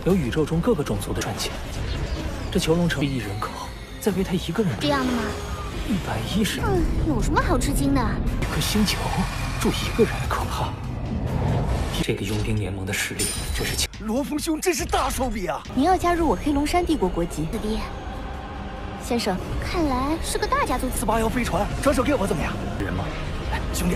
有宇宙中各个种族的传奇。这囚龙城1亿人口，再为他一个人这样的吗？110。有什么好吃惊的？一颗星球住1个人可怕。这个佣兵联盟的实力真是强。罗峰兄真是大手笔啊！你要加入我黑龙山帝国国籍，子弟，先生，看来是个大家族。481飞船，转手给我怎么样？人吗？哎，兄弟。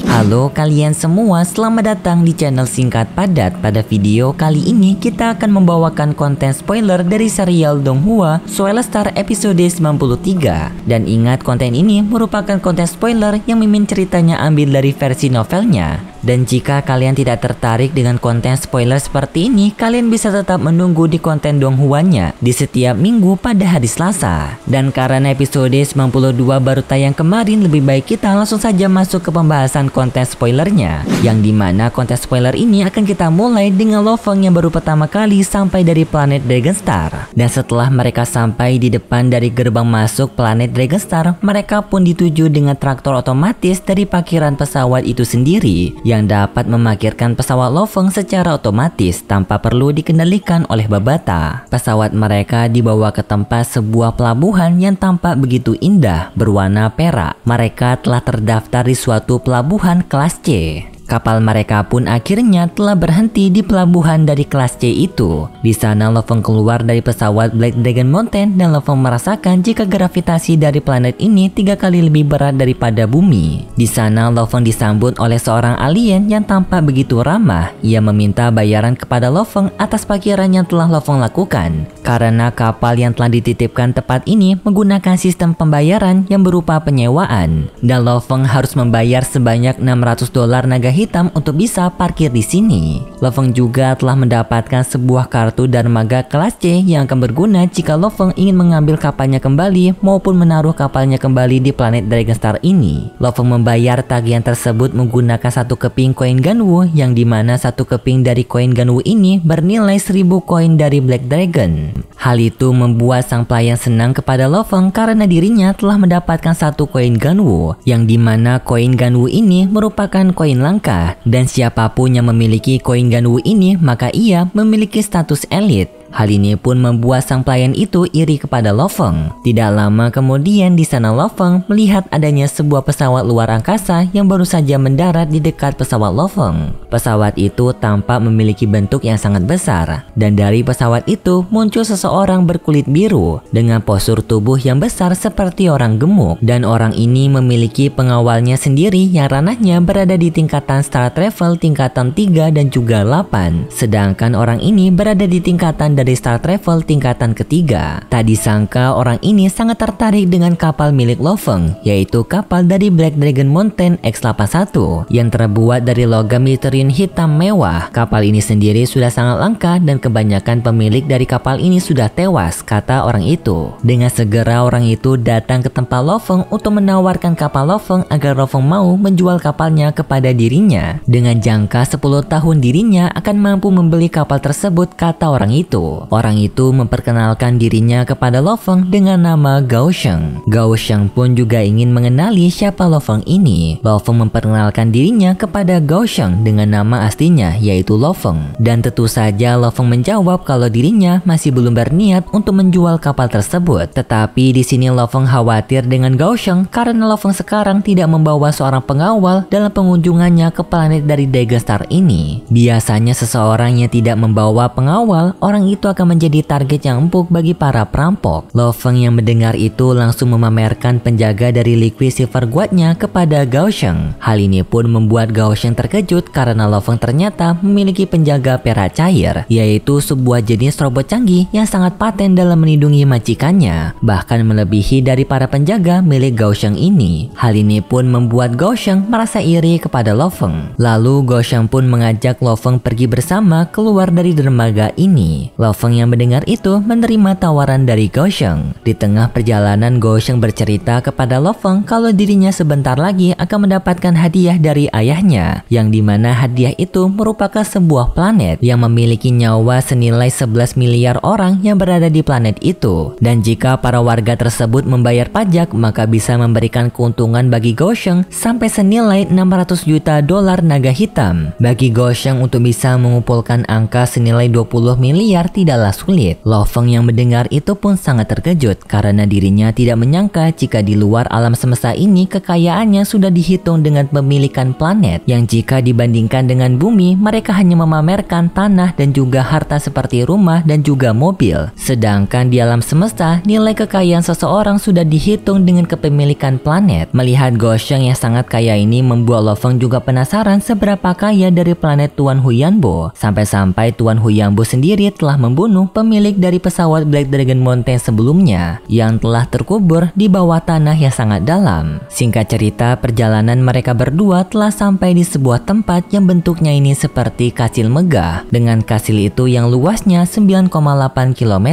Halo kalian semua, selamat datang di channel Singkat Padat. Pada video kali ini kita akan membawakan konten spoiler dari serial Donghua Soulstar episode 93. Dan ingat, konten ini merupakan konten spoiler yang mimin ceritanya ambil dari versi novelnya. Dan jika kalian tidak tertarik dengan konten spoiler seperti ini, kalian bisa tetap menunggu di konten Donghuanya di setiap minggu pada hari Selasa. Dan karena episode 92 baru tayang kemarin, lebih baik kita langsung saja masuk ke pembahasan konten spoilernya, yang dimana konten spoiler ini akan kita mulai dengan Lo Feng yang baru pertama kali sampai dari planet Dragonstar. Dan setelah mereka sampai di depan dari gerbang masuk planet Dragonstar, mereka pun dituju dengan traktor otomatis dari parkiran pesawat itu sendiri, yang dapat memarkirkan pesawat Lo Feng secara otomatis tanpa perlu dikendalikan oleh Babata. Pesawat mereka dibawa ke tempat sebuah pelabuhan yang tampak begitu indah berwarna perak. Mereka telah terdaftar di suatu pelabuhan kelas C. Kapal mereka pun akhirnya telah berhenti di pelabuhan dari kelas C itu. Di sana Lo Feng keluar dari pesawat Black Dragon Mountain dan Lo Feng merasakan jika gravitasi dari planet ini 3 kali lebih berat daripada bumi. Di sana Lo Feng disambut oleh seorang alien yang tampak begitu ramah. Ia meminta bayaran kepada Lo Feng atas parkiran yang telah Lo Feng lakukan. Karena kapal yang telah dititipkan tepat ini menggunakan sistem pembayaran yang berupa penyewaan. Dan Lo Feng harus membayar sebanyak $600 naga hitam untuk bisa parkir di sini. Lo Feng juga telah mendapatkan sebuah kartu dermaga kelas C yang akan berguna jika Lo Feng ingin mengambil kapalnya kembali maupun menaruh kapalnya kembali di planet Dragonstar ini. Lo Feng membayar tagihan tersebut menggunakan 1 keping koin Ganwu, yang dimana 1 keping dari koin Ganwu ini bernilai 1000 koin dari Black Dragon. Hal itu membuat sang pelayan senang kepada Lo Feng karena dirinya telah mendapatkan 1 koin Ganwu, yang dimana koin Ganwu ini merupakan koin langka. Dan siapapun yang memiliki koin Ganwu ini maka ia memiliki status elit. Hal ini pun membuat sang pelayan itu iri kepada Lo Feng. Tidak lama kemudian di sana Lo Feng melihat adanya sebuah pesawat luar angkasa yang baru saja mendarat di dekat pesawat Lo Feng. Pesawat itu tampak memiliki bentuk yang sangat besar, dan dari pesawat itu muncul seseorang berkulit biru dengan postur tubuh yang besar seperti orang gemuk. Dan orang ini memiliki pengawalnya sendiri yang ranahnya berada di tingkatan Star Travel tingkatan 3 dan juga 8. Sedangkan orang ini berada di tingkatan dari Star Travel tingkatan ketiga. Tak disangka orang ini sangat tertarik dengan kapal milik Lo Feng, yaitu kapal dari Black Dragon Mountain X81 yang terbuat dari logam yttrium hitam mewah. Kapal ini sendiri sudah sangat langka dan kebanyakan pemilik dari kapal ini sudah tewas, kata orang itu. Dengan segera orang itu datang ke tempat Lo Feng untuk menawarkan kapal Lo Feng agar Lo Feng mau menjual kapalnya kepada dirinya. Dengan jangka 10 tahun dirinya akan mampu membeli kapal tersebut, kata orang itu. Orang itu memperkenalkan dirinya kepada Lo Feng dengan nama Gao Sheng. Gao Sheng pun juga ingin mengenali siapa Lo Feng ini. Lo Feng memperkenalkan dirinya kepada Gao Sheng dengan nama aslinya, yaitu Lo Feng. Dan tentu saja Lo Feng menjawab kalau dirinya masih belum berniat untuk menjual kapal tersebut. Tetapi di sini Lo Feng khawatir dengan Gao Sheng karena Lo Feng sekarang tidak membawa seorang pengawal dalam pengunjungannya ke planet dari Dragonstar ini. Biasanya seseorang yang tidak membawa pengawal, orang itu akan menjadi target yang empuk bagi para perampok. Lo Feng yang mendengar itu langsung memamerkan penjaga dari Liquid Silver Guardnya kepada Gao Sheng. Hal ini pun membuat Gao Sheng terkejut karena Lo Feng ternyata memiliki penjaga perak cair, yaitu sebuah jenis robot canggih yang sangat paten dalam melindungi majikannya, bahkan melebihi dari para penjaga milik Gao Sheng ini. Hal ini pun membuat Gao Sheng merasa iri kepada Lo Feng. Lalu Gao Sheng pun mengajak Lo Feng pergi bersama keluar dari dermaga ini. Lo Lo Feng yang mendengar itu menerima tawaran dari Gao Sheng. Di tengah perjalanan, Gao Sheng bercerita kepada Lo Feng kalau dirinya sebentar lagi akan mendapatkan hadiah dari ayahnya, yang dimana hadiah itu merupakan sebuah planet yang memiliki nyawa senilai 11 miliar orang yang berada di planet itu. Dan jika para warga tersebut membayar pajak, maka bisa memberikan keuntungan bagi Gao Sheng sampai senilai 600 juta dolar naga hitam. Bagi Gao Sheng untuk bisa mengumpulkan angka senilai 20 miliar tidaklah sulit. Lo Feng yang mendengar itu pun sangat terkejut karena dirinya tidak menyangka jika di luar alam semesta ini kekayaannya sudah dihitung dengan pemilikan planet, yang jika dibandingkan dengan bumi mereka hanya memamerkan tanah dan juga harta seperti rumah dan juga mobil. Sedangkan di alam semesta nilai kekayaan seseorang sudah dihitung dengan kepemilikan planet. Melihat Gao Sheng yang sangat kaya ini membuat Lo Feng juga penasaran seberapa kaya dari planet Tuan Huyanbo. Sampai-sampai Tuan Huyanbo sendiri telah membunuh pemilik dari pesawat Black Dragon Mountain sebelumnya yang telah terkubur di bawah tanah yang sangat dalam. Singkat cerita, perjalanan mereka berdua telah sampai di sebuah tempat yang bentuknya ini seperti kastil megah, dengan kastil itu yang luasnya 9,8 km.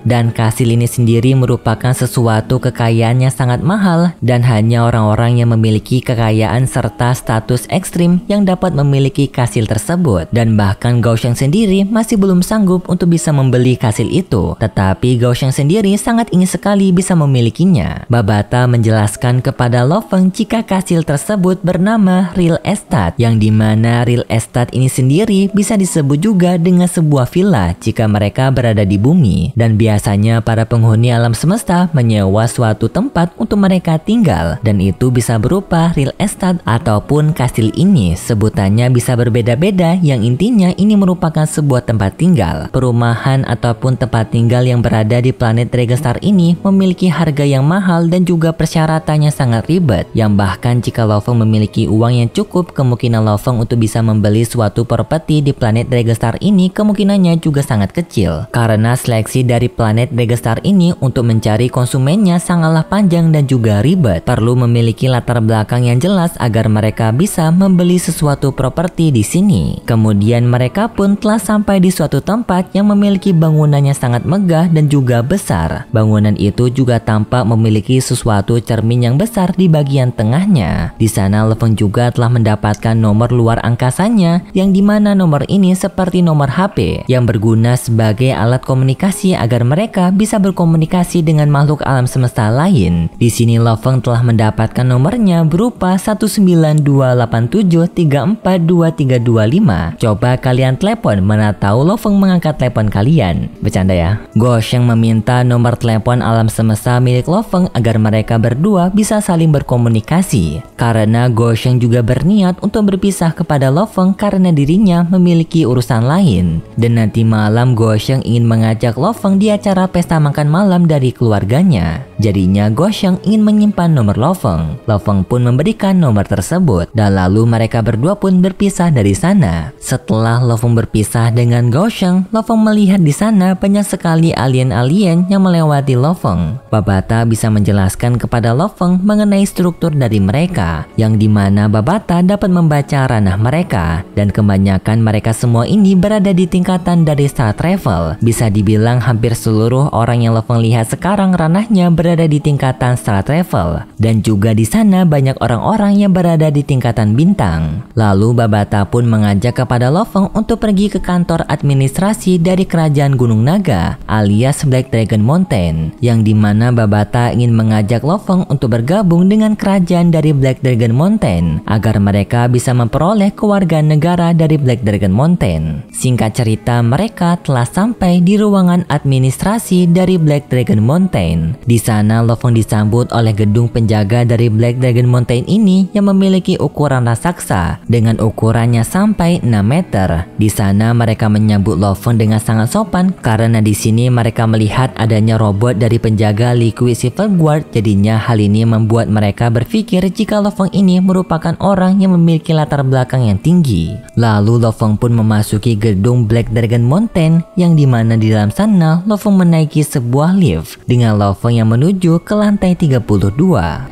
Dan kastil ini sendiri merupakan sesuatu kekayaan yang sangat mahal dan hanya orang-orang yang memiliki kekayaan serta status ekstrim yang dapat memiliki kastil tersebut. Dan bahkan Gao Sheng sendiri masih belum sanggup untuk bisa membeli kastil itu, tetapi Gao Sheng sendiri sangat ingin sekali bisa memilikinya. Babata menjelaskan kepada Lo Feng jika kastil tersebut bernama Real Estate, yang dimana Real Estate ini sendiri bisa disebut juga dengan sebuah villa jika mereka berada di bumi. Dan biasanya para penghuni alam semesta menyewa suatu tempat untuk mereka tinggal, dan itu bisa berupa real estate ataupun kastil ini sebutannya bisa berbeda-beda, yang intinya ini merupakan sebuah tempat tinggal. Perumahan ataupun tempat tinggal yang berada di planet Dragonstar ini memiliki harga yang mahal dan juga persyaratannya sangat ribet, yang bahkan jika Lo Feng memiliki uang yang cukup, kemungkinan Lo Feng untuk bisa membeli suatu properti di planet Dragonstar ini kemungkinannya juga sangat kecil, karena seleksi dari planet Dragonstar ini untuk mencari konsumennya sangatlah panjang dan juga ribet. Perlu memiliki latar belakang yang jelas agar mereka bisa membeli sesuatu properti di sini. Kemudian mereka pun telah sampai di suatu tempat yang memiliki bangunannya sangat megah dan juga besar. Bangunan itu juga tampak memiliki sesuatu cermin yang besar di bagian tengahnya. Di sana Lo Feng juga telah mendapatkan nomor luar angkasanya, yang dimana nomor ini seperti nomor HP yang berguna sebagai alat komunikasi agar mereka bisa berkomunikasi dengan makhluk alam semesta lain. Di sini Lo Feng telah mendapatkan nomornya berupa 19287342325. Coba kalian telepon, mana tahu Lo Feng mengangkat telepon kalian. Bercanda ya. Gao Sheng meminta nomor telepon alam semesta milik Lo Feng agar mereka berdua bisa saling berkomunikasi, karena Gao Sheng juga berniat untuk berpisah kepada Lo Feng karena dirinya memiliki urusan lain. Dan nanti malam Gao Sheng ingin mengajak Lo Feng di acara pesta makan malam dari keluarganya. Jadinya Gao Sheng ingin menyimpan nomor Lo Feng. Lo Feng pun memberikan nomor tersebut, dan lalu mereka berdua pun berpisah dari sana. Setelah Lo Feng berpisah dengan Gao Sheng, Lo Feng melihat di sana banyak sekali alien-alien yang melewati Lo Feng. Babata bisa menjelaskan kepada Lo Feng mengenai struktur dari mereka, yang dimana Babata dapat membaca ranah mereka, dan kebanyakan mereka semua ini berada di tingkatan dari Star Travel. Bisa dibilang hampir seluruh orang yang Lo Feng lihat sekarang ranahnya berada di tingkatan Star Travel, dan juga di sana banyak orang-orang yang berada di tingkatan bintang. Lalu Babata pun mengajak kepada Lo Feng untuk pergi ke kantor administrasi dari kerajaan Gunung Naga alias Black Dragon Mountain, yang dimana Babata ingin mengajak Lo Feng untuk bergabung dengan kerajaan dari Black Dragon Mountain agar mereka bisa memperoleh kewarganegaraan dari Black Dragon Mountain. Singkat cerita, mereka telah sampai di ruangan administrasi dari Black Dragon Mountain. Di sana Lo Feng disambut oleh gedung penjaga dari Black Dragon Mountain ini yang memiliki ukuran raksasa dengan ukurannya sampai 6 meter. Di sana mereka menyambut Lo Feng dengan sangat sopan karena di sini mereka melihat adanya robot dari penjaga Liquid Silver Guard. Jadinya hal ini membuat mereka berpikir jika Lo Feng ini merupakan orang yang memiliki latar belakang yang tinggi. Lalu Lo Feng pun memasuki gedung Black Dragon Mountain, yang dimana di dalam sana Lo Feng menaiki sebuah lift dengan Lo Feng yang menuju menuju ke lantai 32.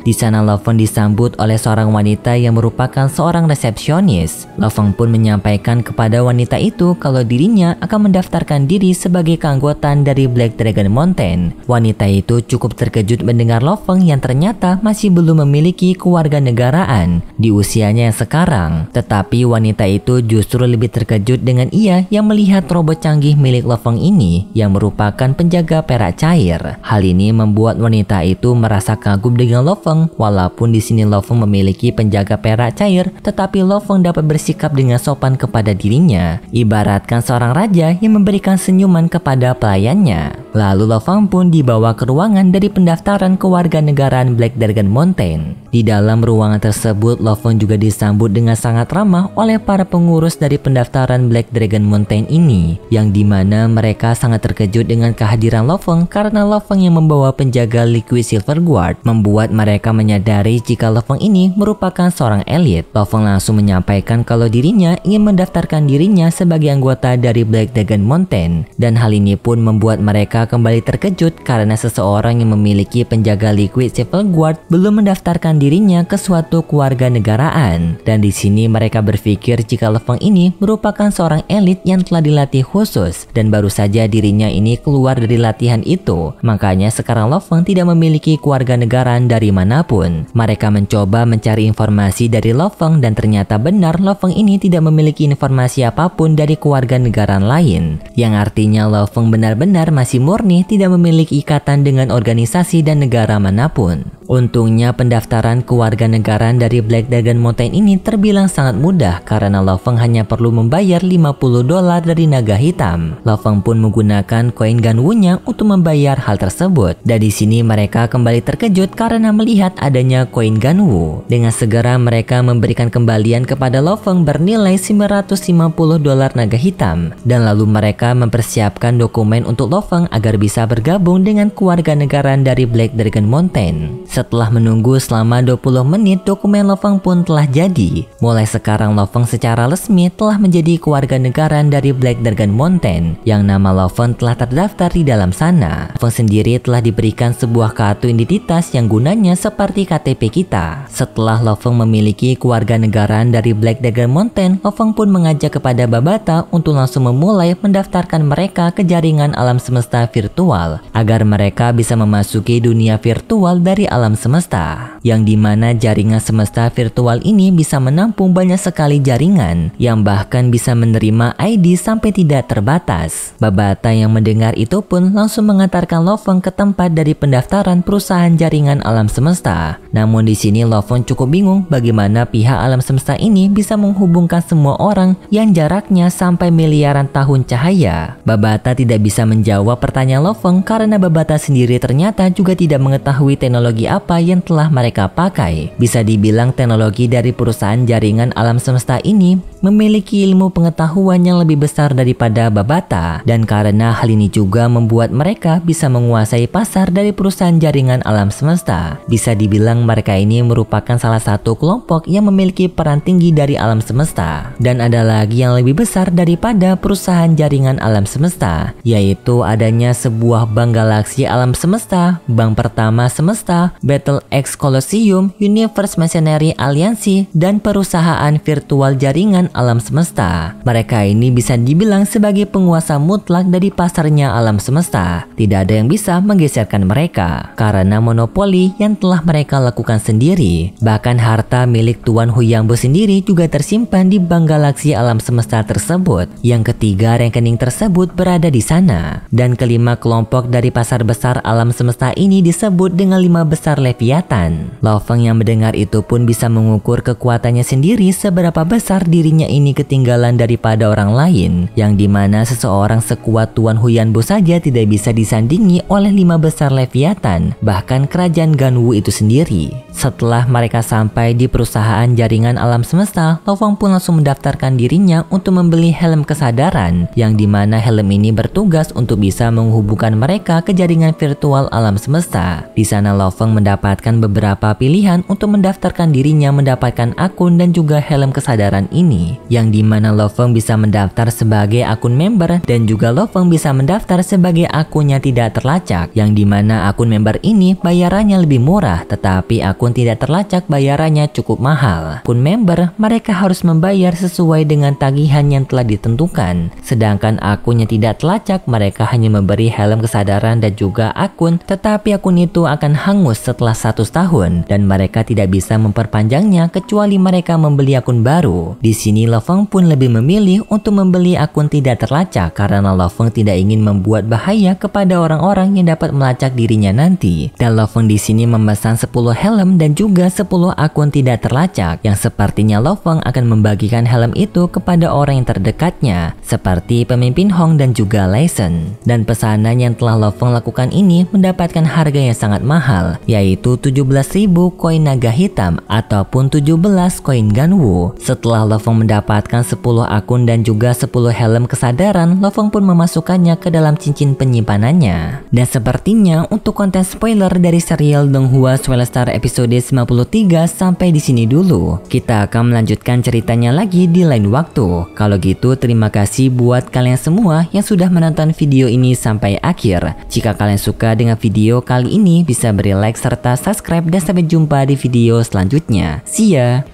Di sana Loveng disambut oleh seorang wanita yang merupakan seorang resepsionis. Loveng pun menyampaikan kepada wanita itu kalau dirinya akan mendaftarkan diri sebagai keanggotaan dari Black Dragon Mountain. Wanita itu cukup terkejut mendengar Loveng yang ternyata masih belum memiliki kewarganegaraan di usianya yang sekarang. Tetapi wanita itu justru lebih terkejut dengan ia yang melihat robot canggih milik Loveng ini yang merupakan penjaga perak cair. Hal ini membuat wanita itu merasa kagum dengan Loveng. Walaupun di sini Loveng memiliki penjaga perak cair, tetapi Loveng dapat bersikap dengan sopan kepada dirinya, ibaratkan seorang raja yang memberikan senyuman kepada pelayannya. Lalu Loveng pun dibawa ke ruangan dari pendaftaran kewarganegaraan Black Dragon Mountain. Di dalam ruangan tersebut, Loveng juga disambut dengan sangat ramah oleh para pengurus dari pendaftaran Black Dragon Mountain ini, yang dimana mereka sangat terkejut dengan kehadiran Loveng karena Loveng yang membawa penjaga Liquid Silver Guard membuat mereka menyadari jika Loveng ini merupakan seorang elit. Loveng langsung menyampaikan kalau dirinya ingin mendaftarkan dirinya sebagai anggota dari Black Dragon Mountain, dan hal ini pun membuat mereka kembali terkejut karena seseorang yang memiliki penjaga Liquid Silver Guard belum mendaftarkan dirinya ke suatu kewarganegaraan. Dan di sini mereka berpikir jika Loveng ini merupakan seorang elit yang telah dilatih khusus dan baru saja dirinya ini keluar dari latihan itu. Makanya sekarang Loveng tidak memiliki kewarganegaraan dari manapun. Mereka mencoba mencari informasi dari Loveng dan ternyata benar Loveng ini tidak memiliki informasi apapun dari kewarganegaraan lain, yang artinya Loveng benar-benar masih murni tidak memiliki ikatan dengan organisasi dan negara manapun. Untungnya pendaftaran kewarganegaraan dari Black Dragon Mountain ini terbilang sangat mudah karena Loveng hanya perlu membayar $50 dari naga hitam. Loveng pun menggunakan koin Ganwu-nya untuk membayar hal tersebut. Dan di sini mereka kembali terkejut karena melihat adanya koin Ganwu. Dengan segera mereka memberikan kembalian kepada Loveng bernilai $950 naga hitam, dan lalu mereka mempersiapkan dokumen untuk Loveng agar bisa bergabung dengan kewarganegaraan dari Black Dragon Mountain. Setelah menunggu selama 20 menit, dokumen Loveng pun telah jadi. Mulai sekarang Loveng secara resmi telah menjadi kewarganegaraan dari Black Dragon Mountain, yang nama Loveng telah terdaftar di dalam sana. Loveng sendiri telah diberikan sebuah kartu identitas yang gunanya seperti KTP kita. Setelah Loveng memiliki kewarganegaraan dari Black Dragon Mountain, Loveng pun mengajak kepada Babata untuk langsung memulai mendaftarkan mereka ke jaringan alam semesta virtual agar mereka bisa memasuki dunia virtual dari alam semesta, yang dimana jaringan semesta virtual ini bisa menampung banyak sekali jaringan yang bahkan bisa menerima ID sampai tidak terbatas. Babata yang mendengar itu pun langsung mengantarkan Loveng ke tempat dari pendaftaran perusahaan jaringan alam semesta. Namun di sini Loveng cukup bingung bagaimana pihak alam semesta ini bisa menghubungkan semua orang yang jaraknya sampai miliaran tahun cahaya. Babata tidak bisa menjawab pertanyaan Loveng karena Babata sendiri ternyata juga tidak mengetahui teknologi apa yang telah mereka pakai. Bisa dibilang teknologi dari perusahaan jaringan alam semesta ini memiliki ilmu pengetahuan yang lebih besar daripada Babata, dan karena hal ini juga membuat mereka bisa menguasai pasar dari perusahaan jaringan alam semesta. Bisa dibilang mereka ini merupakan salah satu kelompok yang memiliki peran tinggi dari alam semesta. Dan ada lagi yang lebih besar daripada perusahaan jaringan alam semesta, yaitu adanya sebuah bank galaksi alam semesta, bank pertama semesta, Battle X Colosseum, Universe Mercenary Alliance, dan perusahaan virtual jaringan alam semesta. Mereka ini bisa dibilang sebagai penguasa mutlak dari pasarnya alam semesta. Tidak ada yang bisa menggeserkan mereka karena monopoli yang telah mereka lakukan sendiri. Bahkan harta milik Tuan Huyangbo sendiri juga tersimpan di bank galaksi alam semesta tersebut. Yang ketiga, rekening tersebut berada di sana. Dan kelima kelompok dari pasar besar alam semesta ini disebut dengan 5 besar Leviathan. Loveng yang mendengar itu pun bisa mengukur kekuatannya sendiri seberapa besar dirinya ini ketinggalan daripada orang lain, yang dimana seseorang sekuat Tuan Huyanbo saja tidak bisa disandingi oleh 5 besar Leviathan, bahkan kerajaan Ganwu itu sendiri. Setelah mereka sampai di perusahaan jaringan alam semesta, Loveng pun langsung mendaftarkan dirinya untuk membeli helm kesadaran, yang dimana helm ini bertugas untuk bisa menghubungkan mereka ke jaringan virtual alam semesta. Di sana Loveng mendapatkan beberapa pilihan untuk mendaftarkan dirinya mendapatkan akun dan juga helm kesadaran ini, yang dimana Lo Feng bisa mendaftar sebagai akun member dan juga Lo Feng bisa mendaftar sebagai akunnya tidak terlacak, yang dimana akun member ini bayarannya lebih murah, tetapi akun tidak terlacak bayarannya cukup mahal. Akun member mereka harus membayar sesuai dengan tagihan yang telah ditentukan, sedangkan akunnya tidak terlacak mereka hanya memberi helm kesadaran dan juga akun, tetapi akun itu akan hangus setelah 100 tahun dan mereka tidak bisa memperpanjangnya kecuali mereka membeli akun baru. Di sini Lo Feng pun lebih memilih untuk membeli akun tidak terlacak karena Lo Feng tidak ingin membuat bahaya kepada orang-orang yang dapat melacak dirinya nanti. Dan Lo Feng di sini memesan 10 helm dan juga 10 akun tidak terlacak yang sepertinya Lo Feng akan membagikan helm itu kepada orang yang terdekatnya seperti pemimpin Hong dan juga Lei Shen. Dan pesanan yang telah Lo Feng lakukan ini mendapatkan harga yang sangat mahal, yaitu 17.000 koin naga hitam ataupun 17 koin Ganwu. Setelah Lo Feng mendapatkan 10 akun dan juga 10 helm kesadaran, Lo Feng pun memasukkannya ke dalam cincin penyimpanannya. Dan sepertinya untuk konten spoiler dari serial Donghua Swell Star episode 93 sampai di sini dulu. Kita akan melanjutkan ceritanya lagi di lain waktu. Kalau gitu terima kasih buat kalian semua yang sudah menonton video ini sampai akhir. Jika kalian suka dengan video kali ini bisa beri like serta subscribe dan sampai jumpa di video selanjutnya. See ya.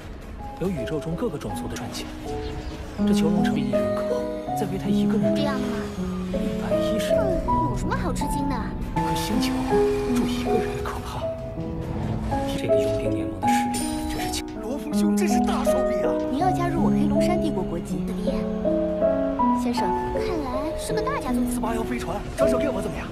有宇宙中各个种族的传奇，这囚笼城比你人口，再为他一个人这样吗110人，有什么好吃惊的？可星球住一个人也可怕。这个佣兵联盟的实力真是强。罗峰兄真是大手笔啊！您要加入我黑龙山帝国国籍？先生，看来是个大家族。481飞船，转手给我怎么样？